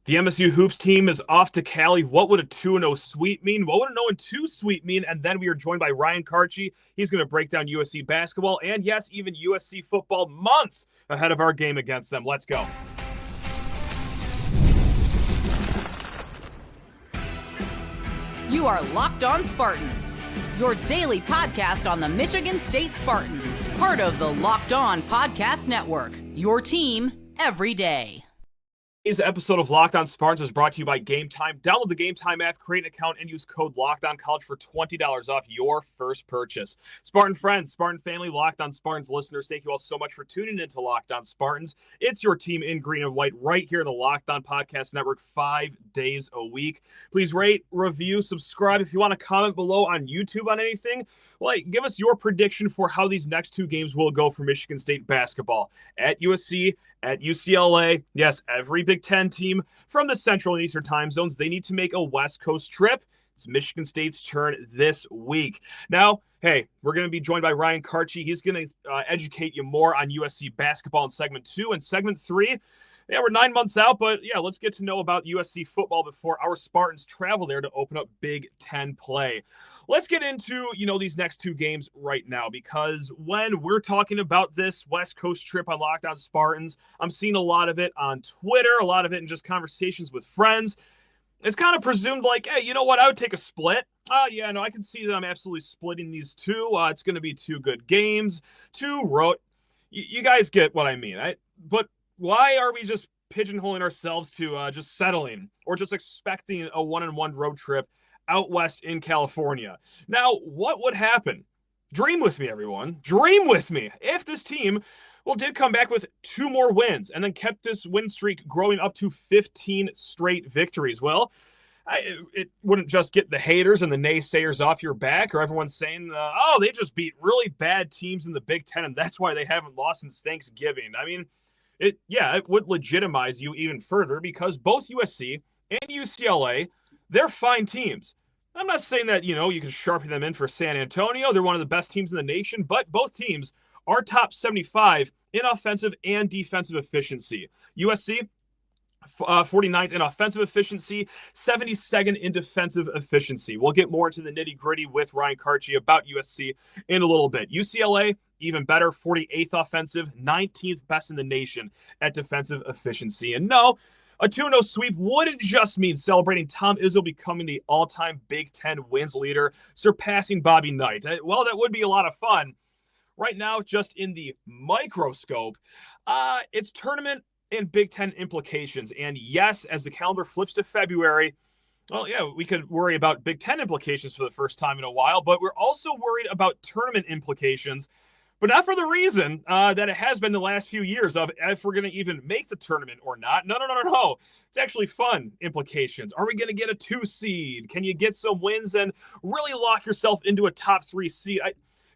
The MSU Hoops team is off to Cali. What would a 2-0 sweep mean? What would a 0-2 sweep mean? And then we are joined by Ryan Kartje. He's going to break down USC basketball and, yes, even USC football months ahead of our game against them. Let's go. You are Locked On Spartans, your daily podcast on the Michigan State Spartans, part of the Locked On Podcast Network, your team every day. Today's episode of Locked On Spartans is brought to you by Gametime. Download the Gametime app, create an account, and use code LOCKEDONCollege for $20 off your first purchase. Spartan friends, Spartan family, Locked On Spartans listeners, thank you all so much for tuning in to Locked On Spartans. It's your team in green and white right here in the Locked On Podcast Network 5 days a week. Please rate, review, subscribe. If you want to comment below on YouTube on anything, give us your prediction for how these next two games will go for Michigan State basketball. At USC, at UCLA, yes, every Big Ten team from the Central and Eastern time zones, they need to make a West Coast trip. It's Michigan State's turn this week. Now, hey, we're going to be joined by Ryan Kartje. He's going to educate you more on USC basketball in Segment 2. And Segment 3, we're 9 months out, but let's get to know about USC football before our Spartans travel there to open up Big Ten play. Let's get into, these next two games right now, because when we're talking about this West Coast trip on Locked On Spartans, I'm seeing a lot of it on Twitter, a lot of it in just conversations with friends. It's kind of presumed hey, you know what? I would take a split. I can see that I'm absolutely splitting these two. It's going to be two good games, two road. You guys get what I mean, right? But why are we just pigeonholing ourselves to just settling or just expecting a 1-on-1 road trip out west in California? Now, what would happen? Dream with me, everyone. Dream with me. If this team, did come back with 2 more wins and then kept this win streak growing up to 15 straight victories. Well, it wouldn't just get the haters and the naysayers off your back, or everyone saying, they just beat really bad teams in the Big Ten, and that's why they haven't lost since Thanksgiving. I mean, it would legitimize you even further, because both USC and UCLA, they're fine teams. I'm not saying that, you can sharpen them in for San Antonio. They're one of the best teams in the nation, but both teams are top 75 in offensive and defensive efficiency. USC, 49th in offensive efficiency, 72nd in defensive efficiency. We'll get more into the nitty-gritty with Ryan Kartje about USC in a little bit. UCLA, even better, 48th offensive, 19th best in the nation at defensive efficiency. And no, a 2-0 sweep wouldn't just mean celebrating Tom Izzo becoming the all-time Big Ten wins leader, surpassing Bobby Knight. Well, that would be a lot of fun. Right now, just in the microscope, it's tournament and Big Ten implications. And yes, as the calendar flips to February, we could worry about Big Ten implications for the first time in a while, but we're also worried about tournament implications, but not for the reason that it has been the last few years of if we're going to even make the tournament or not. No. It's actually fun implications. Are we going to get a 2 seed? Can you get some wins and really lock yourself into a top 3 seed?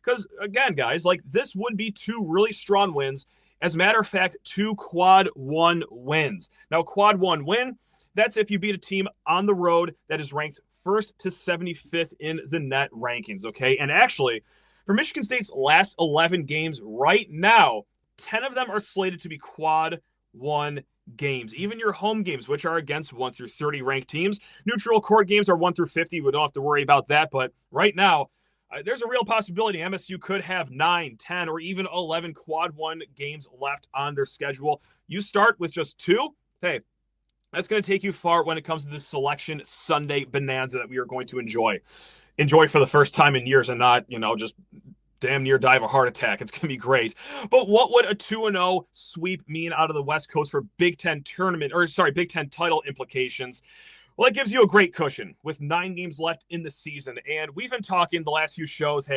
Because, again, guys, this would be 2 really strong wins. As a matter of fact, 2 quad 1 wins. Now, quad 1 win, that's if you beat a team on the road that is ranked 1st to 75th in the net rankings, okay? And actually, for Michigan State's last 11 games right now, 10 of them are slated to be quad 1 games. Even your home games, which are against 1 through 30 ranked teams. Neutral court games are 1 through 50. We don't have to worry about that. But right now, there's a real possibility MSU could have 9, 10, or even 11 quad 1 games left on their schedule. You start with just 2. Hey, that's going to take you far when it comes to the Selection Sunday bonanza that we are going to enjoy for the first time in years and not, just damn near die of a heart attack. It's going to be great. But what would a 2-0 sweep mean out of the West Coast for Big Ten Big Ten title implications? Well, it gives you a great cushion with 9 games left in the season. And we've been talking the last few shows,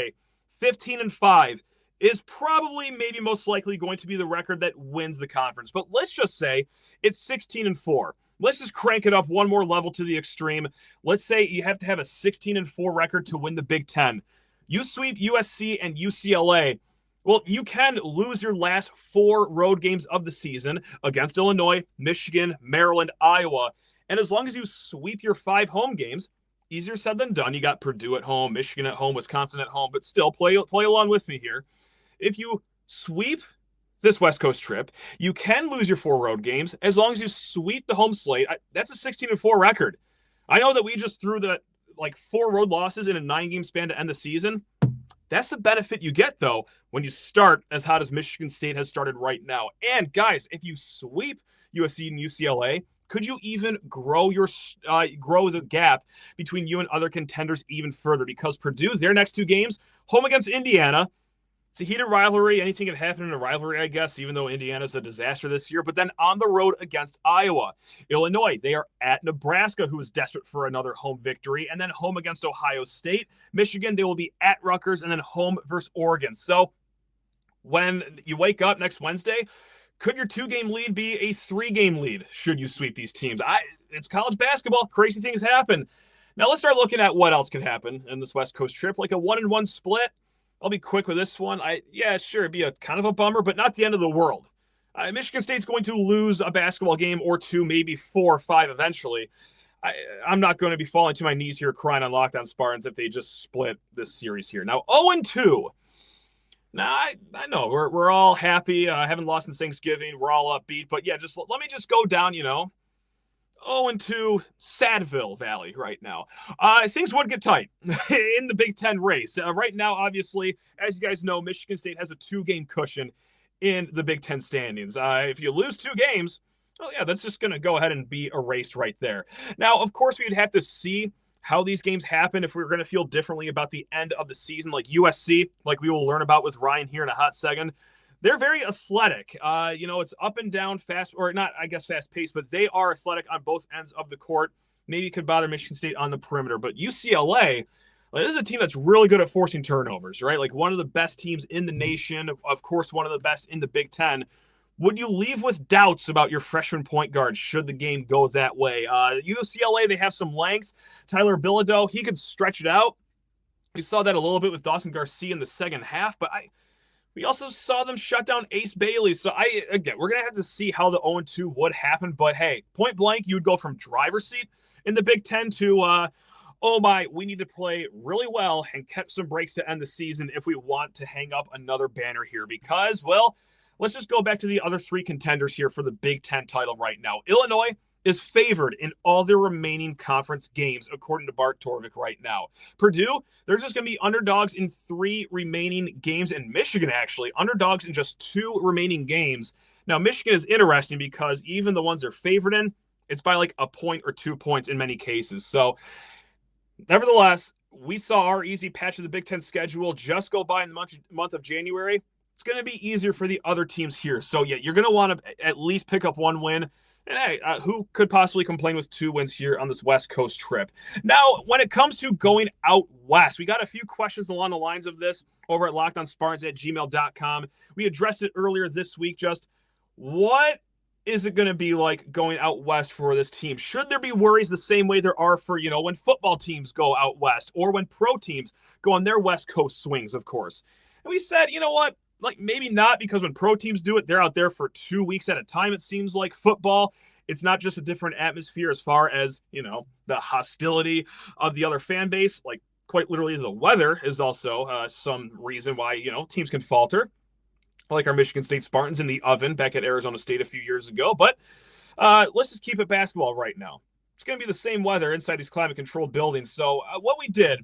15-5 is probably maybe most likely going to be the record that wins the conference. But let's just say it's 16-4. Let's just crank it up one more level to the extreme. Let's say you have to have a 16-4 record to win the Big Ten. You sweep USC and UCLA. Well, you can lose your last 4 road games of the season against Illinois, Michigan, Maryland, Iowa. And as long as you sweep your 5 home games, easier said than done. You got Purdue at home, Michigan at home, Wisconsin at home, but still play along with me here. If you sweep this West Coast trip. You can lose your 4 road games as long as you sweep the home slate. That's a 16-4 record. I know that we just threw the 4 road losses in a 9-game span to end the season. That's the benefit you get, though, when you start as hot as Michigan State has started right now. And, guys, if you sweep USC and UCLA, could you even grow the gap between you and other contenders even further? Because Purdue, their next 2 games, home against Indiana. It's a heated rivalry. Anything can happen in a rivalry, I guess, even though Indiana's a disaster this year. But then on the road against Iowa. Illinois, they are at Nebraska, who is desperate for another home victory. And then home against Ohio State. Michigan, they will be at Rutgers and then home versus Oregon. So when you wake up next Wednesday, could your 2-game lead be a 3-game lead should you sweep these teams? It's college basketball. Crazy things happen. Now let's start looking at what else could happen in this West Coast trip, like a 1-1 split. I'll be quick with this one. Sure, it'd be a kind of a bummer, but not the end of the world. Michigan State's going to lose a basketball game or 2, maybe 4 or 5 eventually. I'm not going to be falling to my knees here crying on Locked On Spartans if they just split this series here. Now, 0-2. Now, I know we're all happy. Haven't lost since Thanksgiving. We're all upbeat. But, yeah, just let me just go down, 0-2 Sadville Valley right now. Things would get tight in the Big Ten race. Right now, obviously, as you guys know, Michigan State has a 2-game cushion in the Big Ten standings. If you lose 2 games, well, yeah, that's just going to go ahead and be erased right there. Now, of course, we'd have to see how these games happen if we were going to feel differently about the end of the season, like USC, like we will learn about with Ryan here in a hot second. They're very athletic. It's up and down fast, or not, I guess, fast-paced, but they are athletic on both ends of the court. Maybe could bother Michigan State on the perimeter. But UCLA, this is a team that's really good at forcing turnovers, right? Like one of the best teams in the nation, of course, one of the best in the Big Ten. Would you leave with doubts about your freshman point guard should the game go that way? UCLA, they have some length. Tyler Bilodeau, he could stretch it out. We saw that a little bit with Dawson Garcia in the second half, but we also saw them shut down Ace Bailey. So, we're going to have to see how the 0-2 would happen. But, hey, point blank, you would go from driver's seat in the Big Ten to, we need to play really well and catch some breaks to end the season if we want to hang up another banner here. Because, well, let's just go back to the other 3 contenders here for the Big Ten title right now. Illinois is favored in all their remaining conference games, according to Bart Torvik right now. Purdue, they're just going to be underdogs in 3 remaining games. And Michigan, actually, underdogs in just 2 remaining games. Now, Michigan is interesting because even the ones they're favored in, it's by like a point or 2 points in many cases. So, nevertheless, we saw our easy patch of the Big Ten schedule just go by in the month of January. It's going to be easier for the other teams here. So, yeah, you're going to want to at least pick up 1 win. And hey, who could possibly complain with 2 wins here on this West Coast trip? Now, when it comes to going out west, we got a few questions along the lines of this over at lockedonspartans@gmail.com. We addressed it earlier this week. Just what is it going to be like going out west for this team? Should there be worries the same way there are for, when football teams go out west or when pro teams go on their West Coast swings, of course? And we said, you know what? Like, maybe not, because when pro teams do it, they're out there for 2 weeks at a time, it seems like. Football, it's not just a different atmosphere as far as, the hostility of the other fan base. Like, quite literally, the weather is also some reason why, teams can falter, like our Michigan State Spartans in the oven back at Arizona State a few years ago. But let's just keep it basketball right now. It's going to be the same weather inside these climate-controlled buildings. So what we did,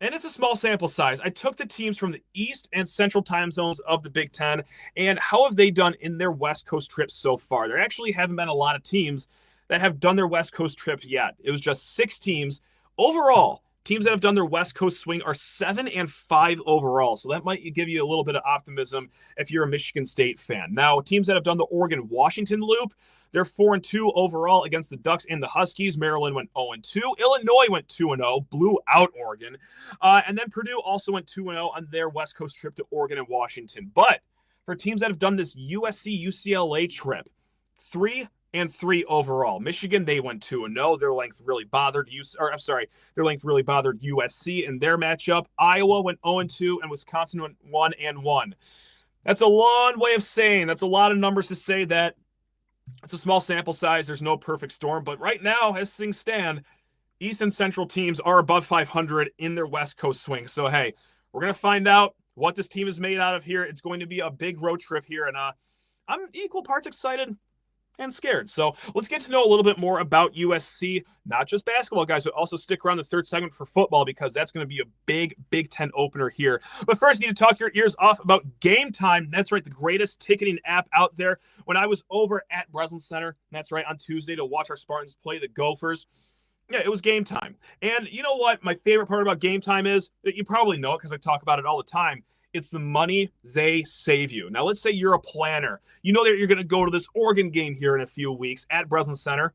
and it's a small sample size, I took the teams from the East and Central time zones of the Big Ten, and how have they done in their West Coast trips so far? There actually haven't been a lot of teams that have done their West Coast trip yet. It was just 6 teams. Overall, teams that have done their West Coast swing are 7-5 overall, so that might give you a little bit of optimism if you're a Michigan State fan. Now, teams that have done the Oregon-Washington loop, they're 4-2 overall against the Ducks and the Huskies. Maryland went 0-2. Illinois went 2-0, blew out Oregon. And then Purdue also went 2-0 on their West Coast trip to Oregon and Washington. But for teams that have done this USC-UCLA trip, 3-3 overall. Michigan, they went 2-0. Their length really bothered USC in their matchup. Iowa went 0-2, and Wisconsin went 1-1. That's a long way of saying, that's a lot of numbers to say that it's a small sample size. There's no perfect storm. But right now, as things stand, East and Central teams are above 500 in their West Coast swing. So, hey, we're going to find out what this team is made out of here. It's going to be a big road trip here. And I'm equal parts excited and scared. So let's get to know a little bit more about USC, not just basketball, guys, but also stick around the third segment for football because that's going to be a big Big Ten opener here. But first, you need to talk your ears off about Gametime. That's right, the greatest ticketing app out there. When I was over at Breslin Center, that's right, on Tuesday to watch our Spartans play the Gophers, yeah, it was Gametime. And you know what my favorite part about Gametime is? You probably know it because I talk about it all the time. It's the money they save you. Now, let's say you're a planner. You know that you're going to go to this Oregon game here in a few weeks at Breslin Center.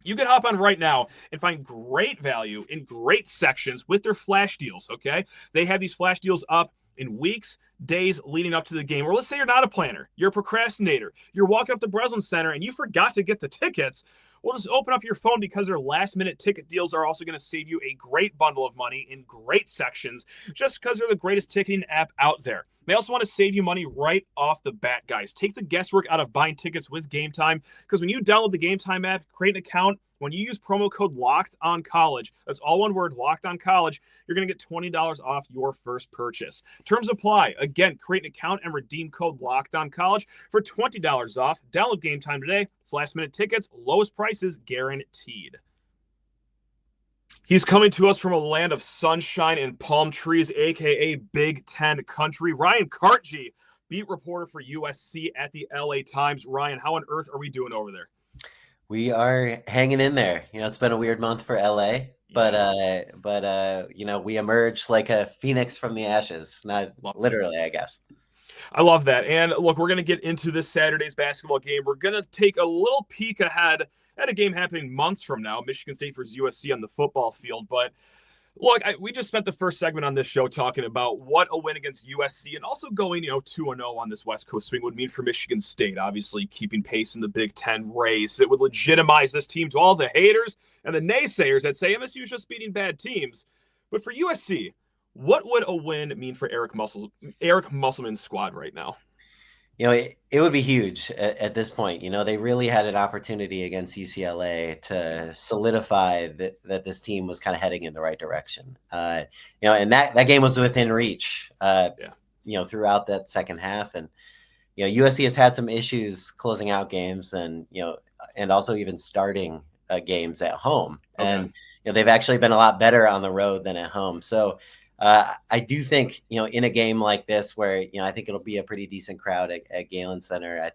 You can hop on right now and find great value in great sections with their flash deals, okay? They have these flash deals up in weeks, days leading up to the game. Or let's say you're not a planner, you're a procrastinator. You're walking up to Breslin Center and you forgot to get the tickets. Well, just open up your phone because their last-minute ticket deals are also going to save you a great bundle of money in great sections just because they're the greatest ticketing app out there. They also want to save you money right off the bat, guys. Take the guesswork out of buying tickets with Gametime because when you download the Gametime app, create an account, when you use promo code LOCKEDONCollege, that's all one word, LOCKEDONCollege, you're going to get $20 off your first purchase. Terms apply. Again, create an account and redeem code LOCKEDONCollege for $20 off. Download Gametime today. It's last-minute tickets, lowest prices guaranteed. He's coming to us from a land of sunshine and palm trees, a.k.a. Big Ten country. Ryan Kartje, beat reporter for USC at the LA Times. Ryan, how on earth are we doing over there? We are hanging in there. It's been a weird month for LA, but we emerged like a phoenix from the ashes. Not literally, I guess. I love that. And look, we're going to get into this Saturday's basketball game. We're going to take a little peek ahead at a game happening months from now, Michigan State versus USC on the football field. But look, we just spent the first segment on this show talking about what a win against USC and also going, 2-0 on this West Coast swing would mean for Michigan State, obviously keeping pace in the Big Ten race. It would legitimize this team to all the haters and the naysayers that say MSU is just beating bad teams. But for USC, what would a win mean for Eric Musselman's squad right now? It would be huge at this point. They really had an opportunity against UCLA to solidify that this team was kind of heading in the right direction. And that game was within reach, throughout that second half. And, USC has had some issues closing out games and also even starting games at home. Okay. And, they've actually been a lot better on the road than at home. So, I do think, in a game like this where, I think it'll be a pretty decent crowd at Galen Center,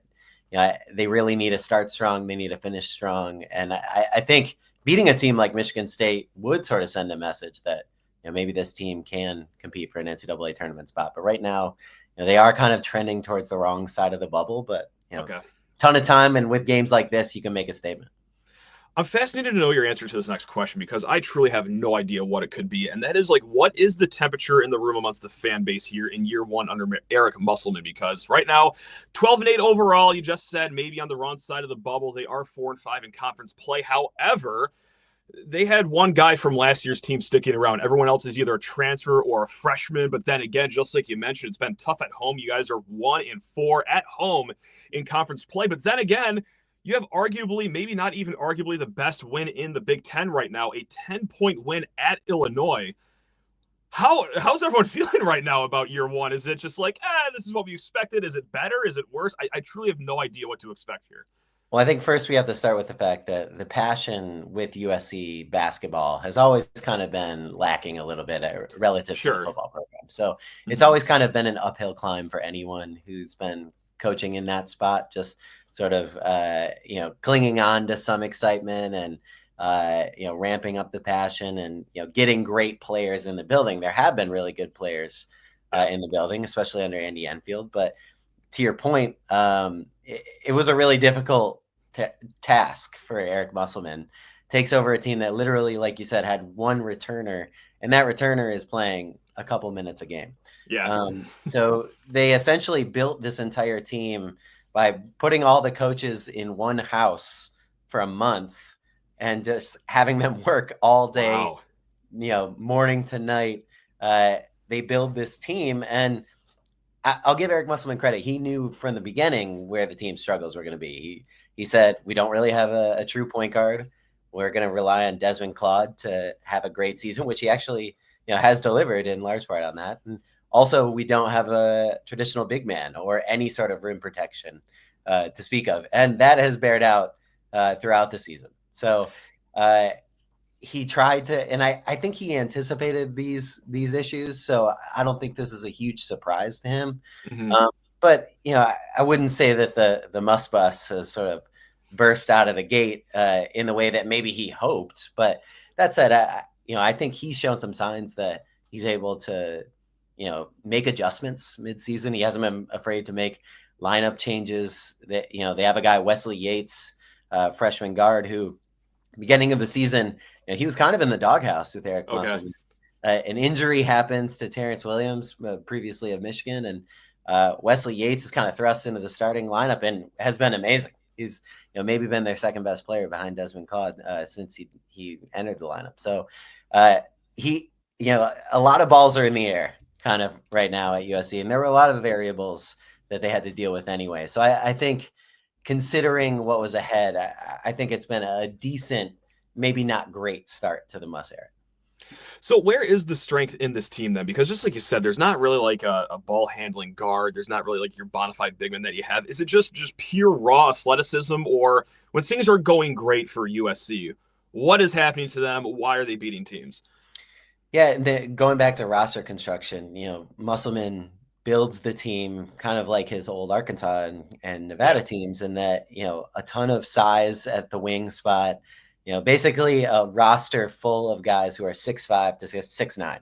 they really need to start strong. They need to finish strong. And I think beating a team like Michigan State would sort of send a message that, maybe this team can compete for an NCAA tournament spot. But right now, they are kind of trending towards the wrong side of the bubble, but, ton of time. And with games like this, you can make a statement. I'm fascinated to know your answer to this next question because I truly have no idea what it could be. And that is what is the temperature in the room amongst the fan base here in year one under Eric Musselman? Because right now, 12-8 overall, you just said maybe on the wrong side of the bubble. They are 4-5 in conference play. However, they had one guy from last year's team sticking around. Everyone else is either a transfer or a freshman. But then again, just like you mentioned, it's been tough at home. You guys are 1-4 at home in conference play. But then again, you have arguably, maybe not even arguably, the best win in the Big Ten right now, a 10-point win at Illinois. How's everyone feeling right now about year one? Is it just this is what we expected? Is it better? Is it worse? I truly have no idea what to expect here. Well, I think first we have to start with the fact that the passion with USC basketball has always kind of been lacking a little bit relative to the football program. So it's always kind of been an uphill climb for anyone who's been coaching in that spot, just sort of, clinging on to some excitement and, ramping up the passion and, getting great players in the building. There have been really good players in the building, especially under Andy Enfield. But to your point, it was a really difficult task for Eric Musselman. Takes over a team that literally, like you said, had one returner, and that returner is playing a couple minutes a game. Yeah. So they essentially built this entire team by putting all the coaches in one house for a month and just having them work all day, wow. Morning to night. They build this team, and I'll give Eric Musselman credit. He knew from the beginning where the team's struggles were going to be. He said, we don't really have a true point guard. We're going to rely on Desmond Claude to have a great season, which he actually has delivered in large part on that. And also, we don't have a traditional big man or any sort of rim protection. to speak of, and that has bared out throughout the season. So he tried to, and I think he anticipated these issues. So I don't think this is a huge surprise to him. Mm-hmm. But I wouldn't say that the Muss Bus has sort of burst out of the gate in the way that maybe he hoped. But that said, I think he's shown some signs that he's able to, make adjustments midseason. He hasn't been afraid to make lineup changes. That they have a guy, Wesley Yates, freshman guard, who beginning of the season, he was kind of in the doghouse with Eric Musselman. An injury happens to Terrence Williams, previously of Michigan, and Wesley Yates is kind of thrust into the starting lineup and has been amazing. He's maybe been their second best player behind Desmond Claude since he entered the lineup. So he a lot of balls are in the air kind of right now at USC, and there were a lot of variables that they had to deal with anyway. So I think, considering what was ahead, I think it's been a decent, maybe not great start to the Muss era. So where is the strength in this team then? Because just like you said, there's not really like a ball handling guard. There's not really like your bona fide big man that you have. Is it just pure raw athleticism, or when things are going great for USC, what is happening to them? Why are they beating teams? Yeah, going back to roster construction, Musselman builds the team kind of like his old Arkansas and Nevada teams, in that, a ton of size at the wing spot, basically a roster full of guys who are 6'5" to 6'9".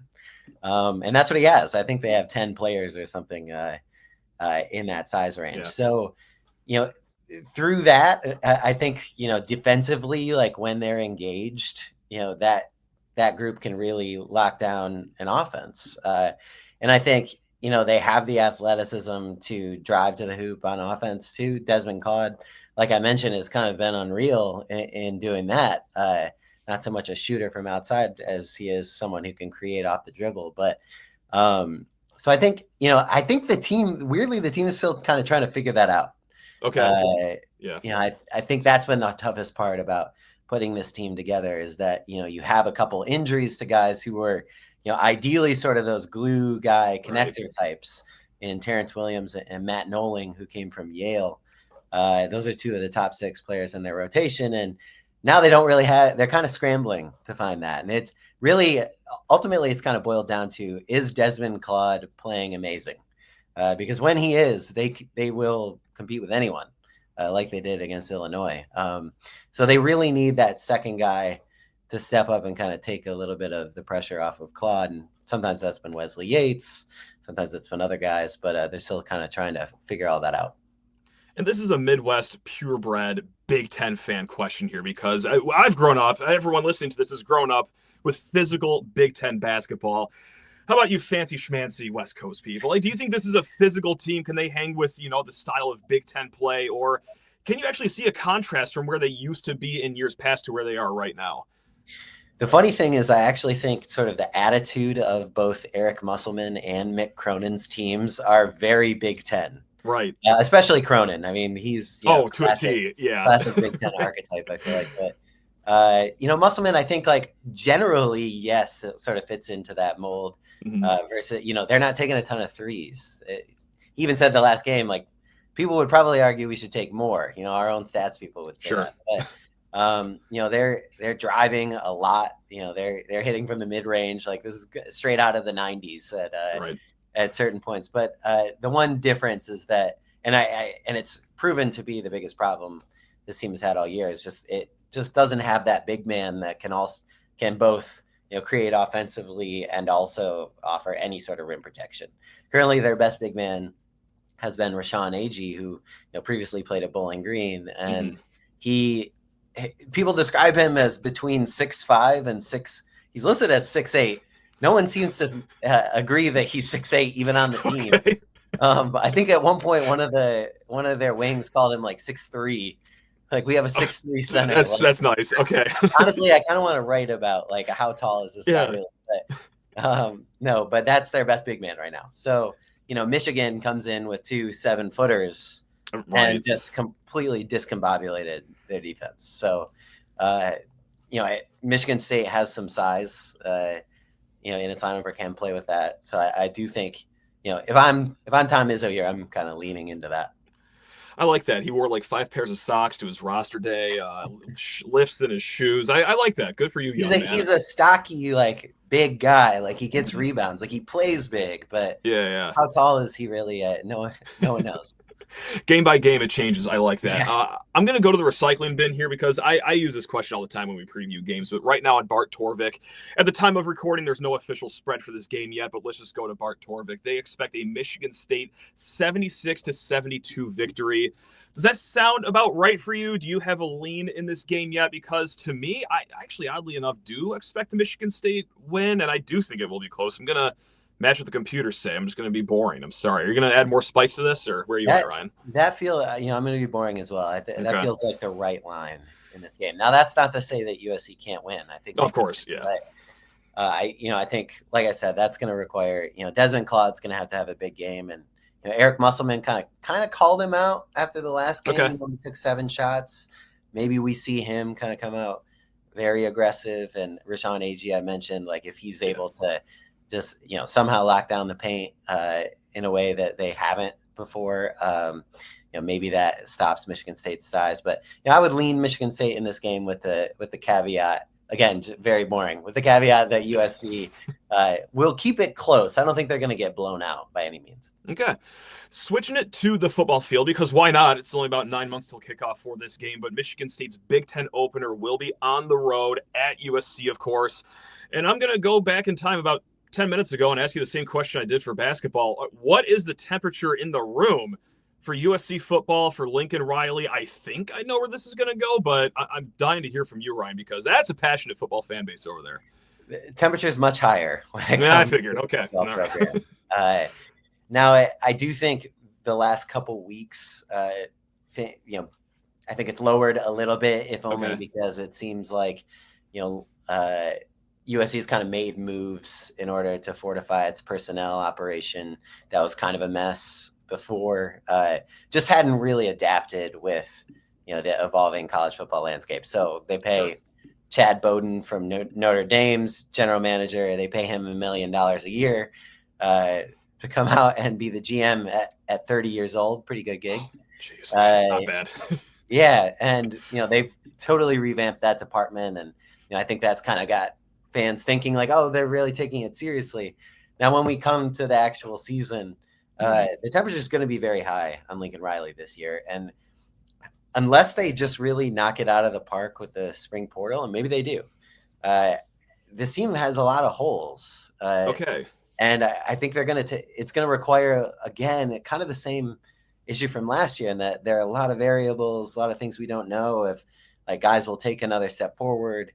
And that's what he has. I think they have 10 players or something in that size range. Yeah. So, through that, I think, defensively, like when they're engaged, that group can really lock down an offense. And I think, they have the athleticism to drive to the hoop on offense too. Desmond Claude, like I mentioned, has kind of been unreal in doing that. Not so much a shooter from outside as he is someone who can create off the dribble. But so I think, the team is still kind of trying to figure that out. Okay. I think that's been the toughest part about putting this team together, is that, you have a couple injuries to guys who were, ideally sort of those glue guy connector types in Terrence Williams and Matt Noling, who came from Yale. Those are two of the top 6 players in their rotation. And now they don't really they're kind of scrambling to find that. And it's really, ultimately, it's kind of boiled down to, is Desmond Claude playing amazing? Because when he is, they will compete with anyone, like they did against Illinois. So they really need that second guy to step up and kind of take a little bit of the pressure off of Claude. And sometimes that's been Wesley Yates. Sometimes it's been other guys, but they're still kind of trying to figure all that out. And this is a Midwest purebred Big Ten fan question here, because I've grown up, everyone listening to this has grown up with physical Big Ten basketball. How about you fancy schmancy West Coast people? Like, do you think this is a physical team? Can they hang with, the style of Big Ten play? Or can you actually see a contrast from where they used to be in years past to where they are right now? The funny thing is, I actually think sort of the attitude of both Eric Musselman and Mick Cronin's teams are very Big Ten. Right. Especially Cronin. I mean, he's classic Big Ten archetype, I feel like. But Musselman, I think, like, generally, yes, it sort of fits into that mold. Versus, they're not taking a ton of threes. He even said the last game, like, people would probably argue we should take more. Our own stats people would say that. But they're driving a lot. They're hitting from the mid range. Like, this is straight out of the 90s at certain points. But the one difference is that, and it's proven to be the biggest problem this team has had all year, is just it just doesn't have that big man that can both create offensively and also offer any sort of rim protection. Currently, their best big man has been Rashawn Agee, who previously played at Bowling Green, and people describe him as between 6'5" and 6. He's listed as 6'8". No one seems to agree that he's 6'8" even on the team. Okay. But I think at one point one of their wings called him like 6'3". Like, we have a 6'3" center. That's nice. Okay. Honestly, I kind of want to write about, like, how tall is this guy really? But, no, but that's their best big man right now. So, Michigan comes in with 2 7-footers and just completely discombobulated their defense. So, Michigan State has some size, in its lineup, can play with that. So I do think, if I'm Tom Izzo here, I'm kind of leaning into that. I like that. He wore like 5 pairs of socks to his roster day, lifts in his shoes. I like that. Good for you, young man. He's a stocky, like, big guy. Like, he gets rebounds. Like, he plays big, but Yeah. how tall is he really? No one knows. Game by game, it changes. I like that. Yeah. I'm going to go to the recycling bin here because I use this question all the time when we preview games. But right now on Bart Torvik, at the time of recording, there's no official spread for this game yet. But let's just go to Bart Torvik. They expect a Michigan State 76-72 victory. Does that sound about right for you? Do you have a lean in this game yet? Because to me, I actually, oddly enough, do expect the Michigan State win, and I do think it will be close. I'm going to match what the computers say. I'm just going to be boring. I'm sorry. Are you going to add more spice to this, or where are you at, Ryan? That I'm going to be boring as well. That feels like the right line in this game. Now, that's not to say that USC can't win. I think, of course, yeah. But, I think, like I said, that's going to require, Desmond Claude's going to have a big game, and Eric Musselman kind of called him out after the last game. Okay. He only took 7 shots. Maybe we see him kind of come out very aggressive. And Rashawn Agee, I mentioned, like, if he's able to just somehow lock down the paint in a way that they haven't before. Maybe that stops Michigan State's size. But I would lean Michigan State in this game with the caveat. Again, very boring. With the caveat that USC will keep it close. I don't think they're going to get blown out by any means. Okay. Switching it to the football field, because why not? It's only about 9 months till kickoff for this game, but Michigan State's Big Ten opener will be on the road at USC, of course. And I'm going to go back in time about 10 minutes ago and ask you the same question I did for basketball. What is the temperature in the room for USC football, for Lincoln Riley? I think I know where this is going to go, but I'm dying to hear from you, Ryan, because that's a passionate football fan base over there. The temperature is much higher. I figured. Okay. Right. Now, I do think the last couple weeks, I think it's lowered a little bit, if only because it seems like, USC has kind of made moves in order to fortify its personnel operation. That was kind of a mess before. Just hadn't really adapted with, the evolving college football landscape. So they pay Chad Bowden from Notre Dame's general manager. They pay him $1 million a year to come out and be the GM at 30 years old. Pretty good gig. Jeez, not bad. Yeah, and they've totally revamped that department, and I think that's kind of got fans thinking like, oh, they're really taking it seriously. Now, when we come to the actual season, the temperature is going to be very high on Lincoln Riley this year. And unless they just really knock it out of the park with the spring portal, and maybe they do, this team has a lot of holes. And I think they're going to, it's going to require, again, kind of the same issue from last year, in that there are a lot of variables, a lot of things we don't know if like guys will take another step forward.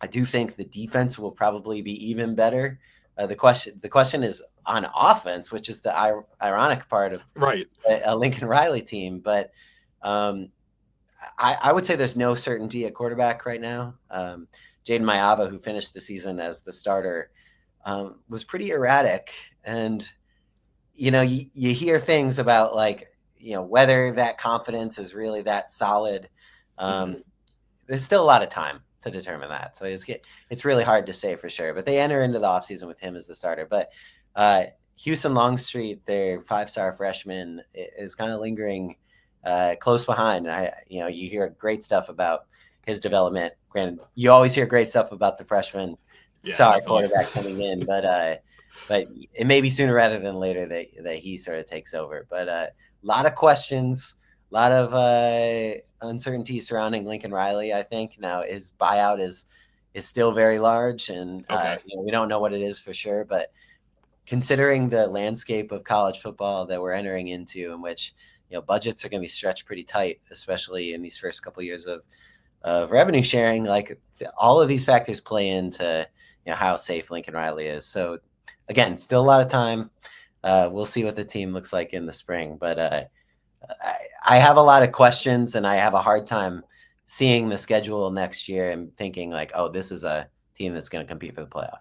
I do think the defense will probably be even better. The question is on offense, which is the ironic part of a Lincoln Riley team. But I would say there's no certainty at quarterback right now. Jaden Mayava, who finished the season as the starter, was pretty erratic. And, you hear things about whether that confidence is really that solid. There's still a lot of time to determine that. So it's really hard to say for sure, but they enter into the offseason with him as the starter. But Houston Longstreet, their 5-star freshman, is kind of lingering close behind. You hear great stuff about his development. Granted, you always hear great stuff about the freshman star quarterback coming in, but it may be sooner rather than later that he sort of takes over. But a lot of questions, a lot of uncertainty surrounding Lincoln Riley. I think now his buyout is still very large, and we don't know what it is for sure. But considering the landscape of college football that we're entering into, in which budgets are going to be stretched pretty tight, especially in these first couple of years of revenue sharing, all of these factors play into how safe Lincoln Riley is. So again, still a lot of time. We'll see what the team looks like in the spring, but I have a lot of questions, and I have a hard time seeing the schedule next year and thinking oh, this is a team that's going to compete for the playoff.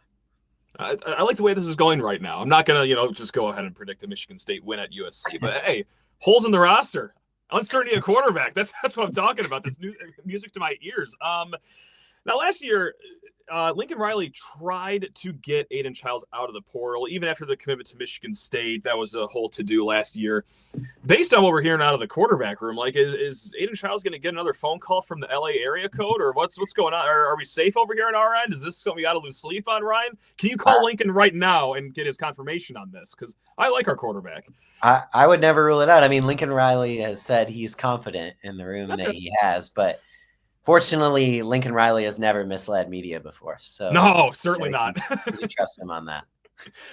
I like the way this is going right now. I'm not going to, just go ahead and predict a Michigan State win at USC, but hey, holes in the roster, uncertainty at quarterback. That's what I'm talking about. That's new music to my ears. Now, last year, Lincoln Riley tried to get Aiden Childs out of the portal, even after the commitment to Michigan State. That was a whole to-do last year. Based on what we're hearing out of the quarterback room, like, is Aiden Childs going to get another phone call from the LA area code, or what's going on? Are we safe over here on our end? Is this something we got to lose sleep on, Ryan? Can you call Lincoln right now and get his confirmation on this? Because I like our quarterback. I would never rule it out. I mean, Lincoln Riley has said he's confident in the room that he has, but fortunately, Lincoln Riley has never misled media before. So no, certainly not. You trust him on that.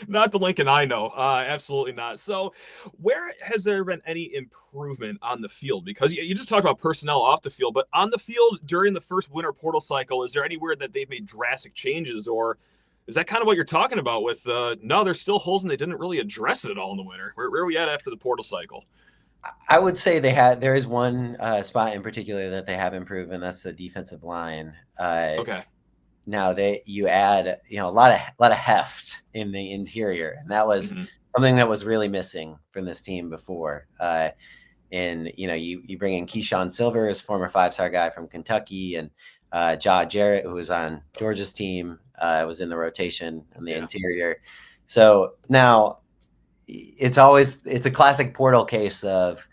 Not the Lincoln I know. Absolutely not. So where has there been any improvement on the field? Because you just talked about personnel off the field, but on the field during the first winter portal cycle, is there anywhere that they've made drastic changes, or is that kind of what you're talking about with, no, there's still holes and they didn't really address it at all in the winter? Where are we at after the portal cycle? I would say there is one spot in particular that they have improved, and that's the defensive line. Okay. Now you add, a lot of heft in the interior, and that was something that was really missing from this team before. And you bring in Keyshawn Silvers, former 5-star guy from Kentucky, and Jarrett, who was on Georgia's team, was in the rotation in the interior. So now it's a classic portal case of,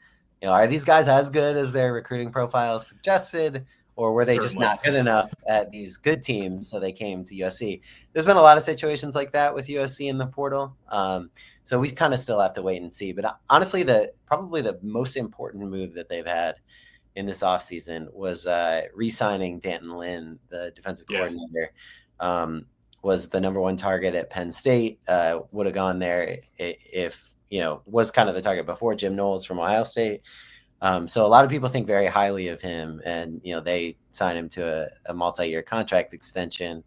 are these guys as good as their recruiting profiles suggested, or were they just not good enough at these good teams, so they came to USC? There's been a lot of situations like that with USC in the portal. So we kind of still have to wait and see. But honestly, probably the most important move that they've had in this offseason was re-signing Danton Lynn, the defensive coordinator. Was the number one target at Penn State, would have gone there if, was kind of the target before Jim Knowles from Ohio State. So a lot of people think very highly of him, and, they signed him to a multi-year contract extension.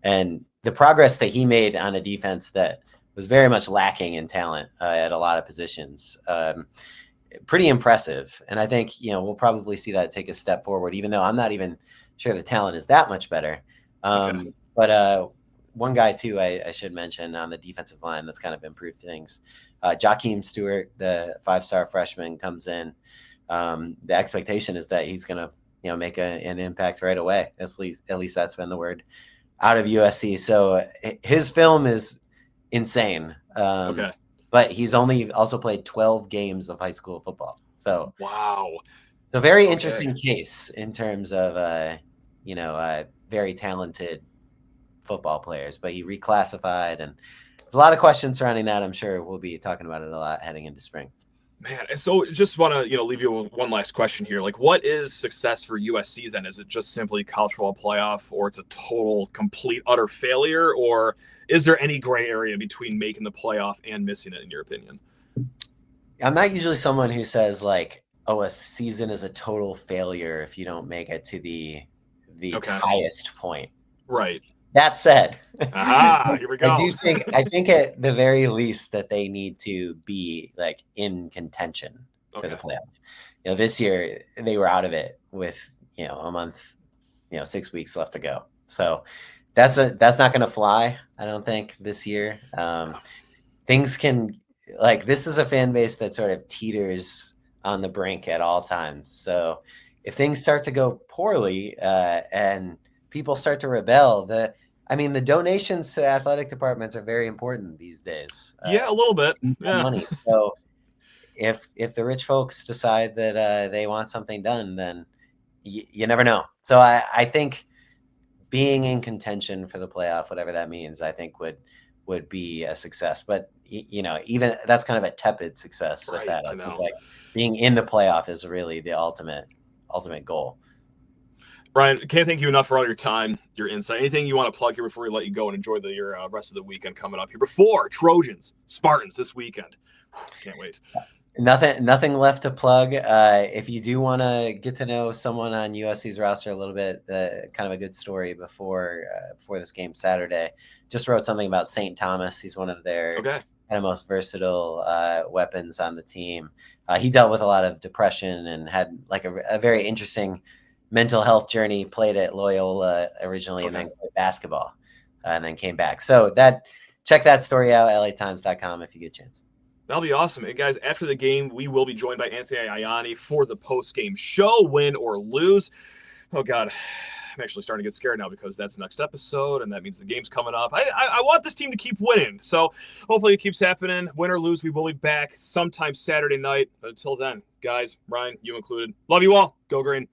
And the progress that he made on a defense that was very much lacking in talent at a lot of positions, pretty impressive. And I think, we'll probably see that take a step forward, even though I'm not even sure the talent is that much better. But one guy, too, I should mention on the defensive line that's kind of improved things. Jakeem Stewart, the 5-star freshman, comes in. The expectation is that he's going to, make an impact right away. At least that's been the word out of USC. So his film is insane. But he's only also played 12 games of high school football. So wow. It's a very interesting case in terms of, very talented football players, but he reclassified, and there's a lot of questions surrounding that. I'm sure we'll be talking about it a lot heading into spring. Man, so just want to leave you with one last question here. Like, what is success for USC then? Is it just simply college football playoff, or it's a total, complete, utter failure, or is there any gray area between making the playoff and missing it, in your opinion? I'm not usually someone who says like, a season is a total failure if you don't make it to the highest point. Right. That said, here we go. I think at the very least that they need to be like in contention for the playoff. This year they were out of it with, a month, 6 weeks left to go. So that's not going to fly, I don't think, this year. Things can, this is a fan base that sort of teeters on the brink at all times. So if things start to go poorly and people start to rebel, the donations to athletic departments are very important these days. A little bit. Money. So if the rich folks decide that they want something done, then you never know. So I think being in contention for the playoff, whatever that means, I think would be a success. But even that's kind of a tepid success with that. I think being in the playoff is really the ultimate goal. Ryan, can't thank you enough for all your time, your insight. Anything you want to plug here before we let you go and enjoy your rest of the weekend coming up here before Trojans, Spartans this weekend? Can't wait. Nothing left to plug. If you do want to get to know someone on USC's roster a little bit, kind of a good story before this game Saturday. Just wrote something about St. Thomas. He's one of their kind of most versatile weapons on the team. He dealt with a lot of depression and had like a very interesting mental health journey. Played at Loyola originally and then played basketball and then came back. So check that story out, latimes.com, if you get a chance. That'll be awesome. And guys, after the game, we will be joined by Anthony Ianni for the post-game show, win or lose. Oh, God. I'm actually starting to get scared now because that's the next episode, and that means the game's coming up. I want this team to keep winning, so hopefully it keeps happening. Win or lose, we will be back sometime Saturday night. But until then, guys, Ryan, you included, love you all. Go Green.